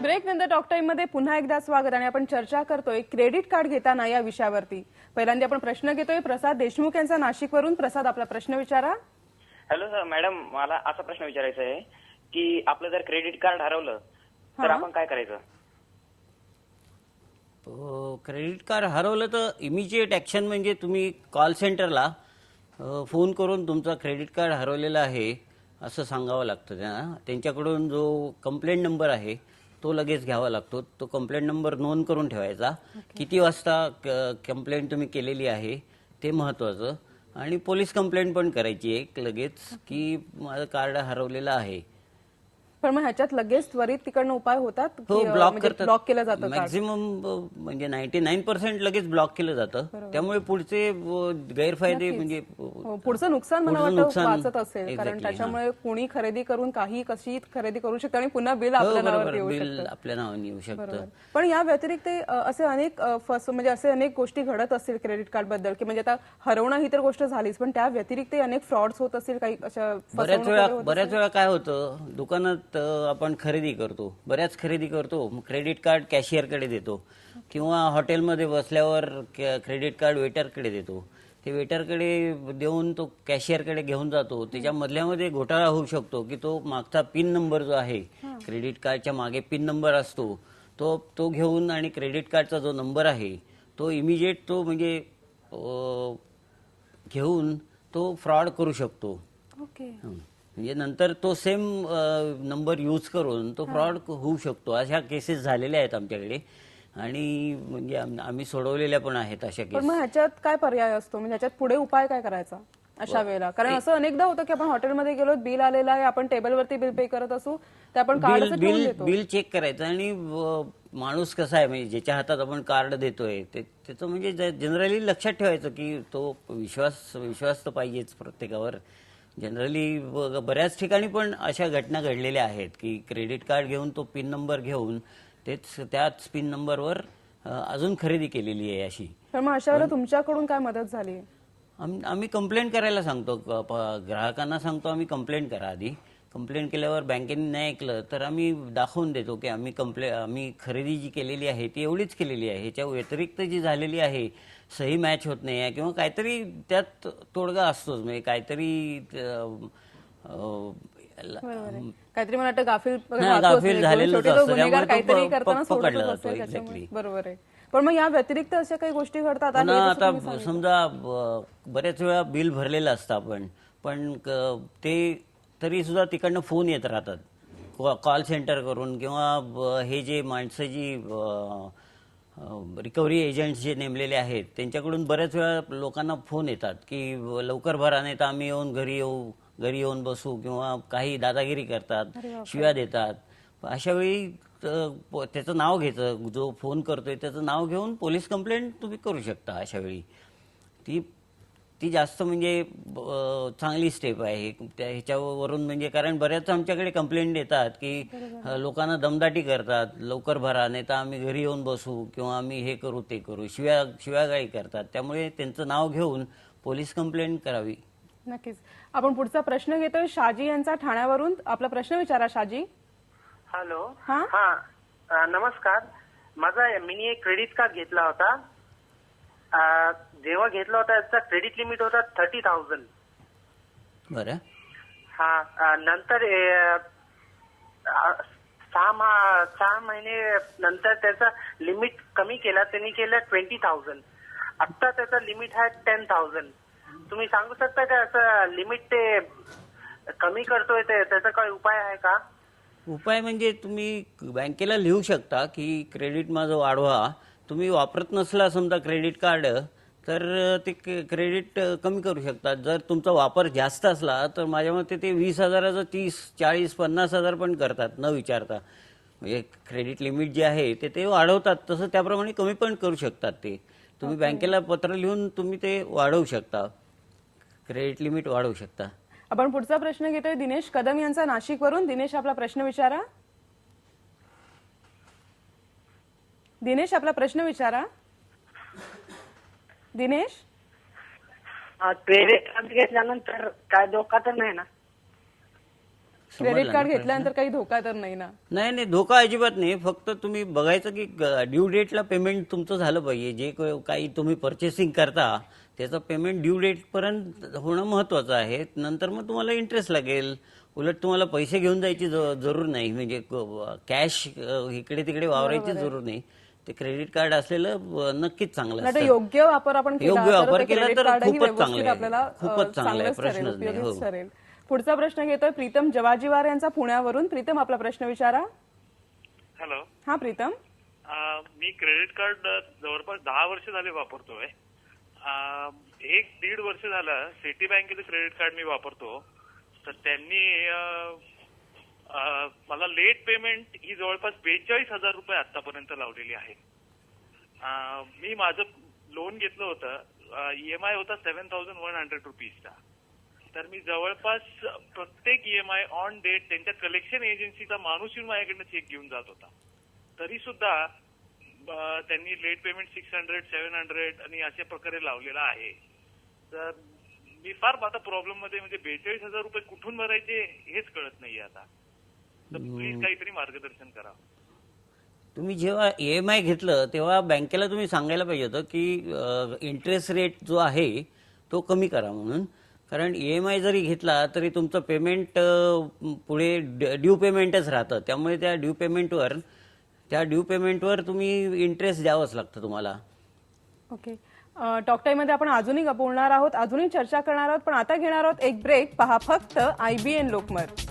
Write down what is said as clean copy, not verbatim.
Break नंतर talk time मध्ये पुन्हा एकदा स्वागत आणि आपण चर्चा करतोय क्रेडिट कार्ड घेताना या विषयावरती। पहिल्यांदा आपण प्रश्न घेतोय प्रसाद देशमुख यांचा नाशिकवरून। प्रसाद, आपला प्रश्न विचारा। हॅलो सर, मॅडम मला असा प्रश्न विचारायचा आहे की आपलं जर क्रेडिट कार्ड हरवलं तर आपण काय करायचं? क्रेडिट कार्ड हरवलं तर इमिजिएट ॲक्शन म्हणजे तुम्ही कॉल सेंटरला फोन करून तुमचा क्रेडिट कार्ड हरवलेला आहे असं सांगावं लागतं त्यांना। त्यांच्याकडून जो कंप्लेंट नंबर आहे तो लगेच घ्यावा लागतो। तो कंप्लेंट नंबर नोंद करून ठेवायचा। किती वाजता कंप्लेंट तुम्ही केलेली आहे ते महत्त्वाचं, आणि पोलीस कंप्लेंट पण करायची एक लगेच की माझं कार्ड हरवलेलं आहे। पण मग ह्याच्यात लगेच त्वरित तिकडनं उपाय होतात हो, की ब्लॉक केलं जातं? मॅक्झिमम म्हणजे 99% लगेच ब्लॉक केलं जातं। त्यामुळे पुढचे गैरफायदे म्हणजे पुढचं नुकसान मला वाटतं वाचत असेल, कारण Exactly, त्याच्यामुळे कोणी खरेदी करून काही कशी खरेदी करू शकतं आणि पुन्हा बिल आपल्या नावावर येऊ शकतं। आपल्या नावाने येऊ शकतं। पण या व्यतिरिक्त असे अनेक म्हणजे असे अनेक गोष्टी घडत असतील क्रेडिट कार्ड बद्दल, की म्हणजे आता हरवणं ही तर गोष्ट झालीच, पण त्या व्यतिरिक्त अनेक फ्रॉड्स होत असतील, काही अशा बऱ्याच वेळा काय होतं, दुकानात आपण खरेदी करतो, बऱ्याच खरेदी करतो, क्रेडिट कार्ड कॅशियरकडे देतो किंवा हॉटेलमध्ये बसल्यावर क्रेडिट कार्ड वेटरकडे देतो। ते वेटरकडे देऊन तो कॅशियरकडे घेऊन जातो। त्याच्या मधल्यामध्ये घोटाळा होऊ शकतो की तो मागचा पिन नंबर जो आहे, क्रेडिट कार्डच्या मागे पिन नंबर असतो, तो घेऊन आणि क्रेडिट कार्डचा जो नंबर आहे तो इमिजिएट तो म्हणजे घेऊन तो फ्रॉड करू शकतो। ओके, म्हणजे नंतर तो सेम नंबर यूज करून तो फ्रॉड होऊ शकतो। अशा केसेस झालेल्या आहेत आमच्याकडे आणि म्हणजे आम्ही सोडवलेल्या पण आहेत अशा केस। पण मग ह्याच्यात काय पर्याय असतो, म्हणजे ह्याच्यात पुढे उपाय काय करायचा अशा वेळेला? कारण असं अनेकदा होतं की आपण हॉटेलमध्ये गेलो, बिल आलेलं आहे, आपण टेबलवरती बिल पे करत असू, तर आपण कार्ड बिल चेक करायचं आणि माणूस कसा आहे म्हणजे ज्याच्या हातात आपण कार्ड देतोय त्याचं म्हणजे जनरली लक्षात ठेवायचं की तो विश्वास तर पाहिजेच प्रत्येकावर। जनरली बऱ्याच ठिकाणी पण अशा घटना घडलेल्या आहेत की क्रेडिट कार्ड घेऊन तो पिन नंबर घेऊन त्याच पिन नंबरवर अजून खरेदी केलेली आहे अशी। तर मग अशा वेळेला तुमच्याकडून काय मदत झाली? आम्ही कंप्लेंट करायला सांगतो, ग्राहकांना सांगतो आम्ही कंप्लेंट करा। आधी कंप्लेंट केल्यावर बँकेने नाही ऐकलं तर आम्ही दाखवून देतो की आम्ही खरेदी जी केलेली आहे ती एवढीच केलेली आहे, ह्याच्या व्यतिरिक्त जी झालेली आहे सही मॅच होत नाही आहे किंवा काहीतरी त्यात तोडगा असतोच, म्हणजे काहीतरी काहीतरी मला वाटतं गाफील झालेलं गुन्हेगार काहीतरी करताना सोडतच असेल त्याच्यामुळे। बरोबर आहे। पण मग या व्यतिरिक्त अशा काही गोष्टी घडतात? आता समजा बऱ्याच वेळा बिल भरलेलं असतं पण ते तरी सुद्धा तिकडनं फोन येत राहतात कॉल सेंटर करून, किंवा हे जे माणसं जी रिकव्हरी एजंट्स जे नेमलेले आहेत त्यांच्याकडून बऱ्याच वेळा लोकांना फोन येतात की लवकर भरा नाही तर आम्ही घरी येऊन बसू, किंवा काही दादागिरी करतात, शिव्या देतात। अशावेळी त्याचं नाव घ्यायचं, जो फोन करतोय त्याचं नाव घेऊन पोलीस कंप्लेंट तुम्ही करू शकता। अशावेळी ती जास्त म्हणजे चांगली स्टेप आहे ह्याच्यावरून, म्हणजे कारण बऱ्याच आमच्याकडे कंप्लेंट येतात की लोकांना दमदाटी करतात, लवकर भरा नाही तर आम्ही घरी येऊन बसू किंवा आम्ही हे करू ते करू, शिव्यागाळी करतात। त्यामुळे त्यांचं नाव घेऊन पोलीस कंप्लेंट करावी। नक्कीच। आपण पुढचा प्रश्न घेतोय शाजी यांचा ठाण्यावरून। आपला प्रश्न विचारा शाजी। हॅलो, हा नमस्कार। माझा मिनी एक क्रेडिट कार्ड घेतला होता। जेव्हा घेतला होता त्याचा क्रेडिट लिमिट होता 30,000। बरं, हा नंतर 6 महिने नंतर त्याचा लिमिट कमी केला, त्यांनी केलं 20,000। आता त्याचा लिमिट आहे 10,000। तुम्ही सांगू शकता का असं लिमिट ते कमी करतोय त्याचा काही उपाय आहे का? उपाय म्हणजे तुम्ही बँकेला लिहू शकता की क्रेडिट माझं वाढवा। तुम्ही वापरत नसला समजा क्रेडिट कार्ड तर ते क्रेडिट कमी करू शकतात। जर तुमचा वापर जास्त असला तर माझ्या मते ते 20,000चं 30, 40, 50,000 पण करतात न विचारता। म्हणजे क्रेडिट लिमिट जे आहे ते वाढवतात, तसं त्याप्रमाणे कमी पण करू शकतात ते। तुम्ही बँकेला पत्र लिहून तुम्ही ते वाढवू शकता, क्रेडिट लिमिट वाढवू शकता। आपण पुढचा प्रश्न घेतोय दिनेश कदम यांचा नाशिकवरून। दिनेश, आपला प्रश्न विचारा। दिनेश, आपला प्रश्न विचारा। दिनेश, क्रेडिट कार्ड घेतल्यानंतर काय धोका तर नाही ना? क्रेडिट कार्ड ना घेतल्यानंतर काही धोका तर नाही ना? नाही नाही, धोका अजिबात नाही. फक्त तुम्ही बघायचं की ड्यू डेटला पेमेंट तुमचं झालं पाहिजे. जे काही तुम्ही परचेसिंग करता त्याचं पेमेंट ड्यू डेट पर्यंत होणं महत्वाचं आहे. नंतर मग तुम्हाला इंटरेस्ट लागेल. उलट तुम्हाला पैसे घेऊन जायची जरूर नाही, म्हणजे कॅश इकडे तिकडे वावरायची जरूर नाही. ते क्रेडिट कार्ड असलेलं नक्कीच चांगलं नाही तर असतं. योग्य वापर आपण केला योग्य तर वापर ते केला क्रेडिट तर कार्डही खूपच व्यवस्थित चांगलं आहे. आपल्याला खूपच चांगलं आहे, चांगलंच ठरेल, प्रश्नच नाही. उपयोगीच हो. ठरेल. पुढचा प्रश्न घेतोय प्रीतम जवाजीवार यांचा पुण्यावरून. प्रीतम, आपला प्रश्न विचारा. हॅलो. हा प्रीतम. मी क्रेडिट कार्ड जवळपास 10 वर्ष झाले वापरतोय. 1-1.5 वर्ष झालं सिटी बँकेचं क्रेडिट कार्ड मी वापरतो. तर त्यांनी मला लेट पेमेंट ही जवळपास 42,000 रुपये आतापर्यंत लावलेली आहे. मी माझं लोन घेतलं होतं, EMI होता 7,100 रुपीजचा. तर मी जवळपास प्रत्येक EMI ऑन डेट त्यांच्या कलेक्शन एजन्सीचा माणूस येऊन माझ्याकडनं चेक घेऊन जात होता. तरी सुद्धा त्यांनी लेट पेमेंट 600, 700 आणि अशा प्रकारे लावलेला आहे. तर मी फार आता प्रॉब्लेम मध्ये, म्हणजे 42,000 रुपये कुठून भरायचे हेच कळत नाहीये आता. तर प्लीज काहीतरी मार्गदर्शन करा. तुम्ही जेव्हा EMI घेतलं तेव्हा बँकेला तुम्ही सांगायला पाहिजे होतं की इंटरेस्ट रेट जो आहे तो कमी करा म्हणून. कारण EMI जरी घेतला तरी तुमचं पेमेंट पुढे ड्यू पेमेंटच राहतं. त्यामुळे त्या ड्यू पेमेंटवर तुम्ही इंटरेस्ट द्यावंच लागतं तुम्हाला. ओके. टॉक टाइम मध्ये आपण अजूनही बोलणार आहोत, अजूनही चर्चा करणार आहोत, पण आता घेणार आहोत एक ब्रेक. पहा फक्त IBN लोकमत.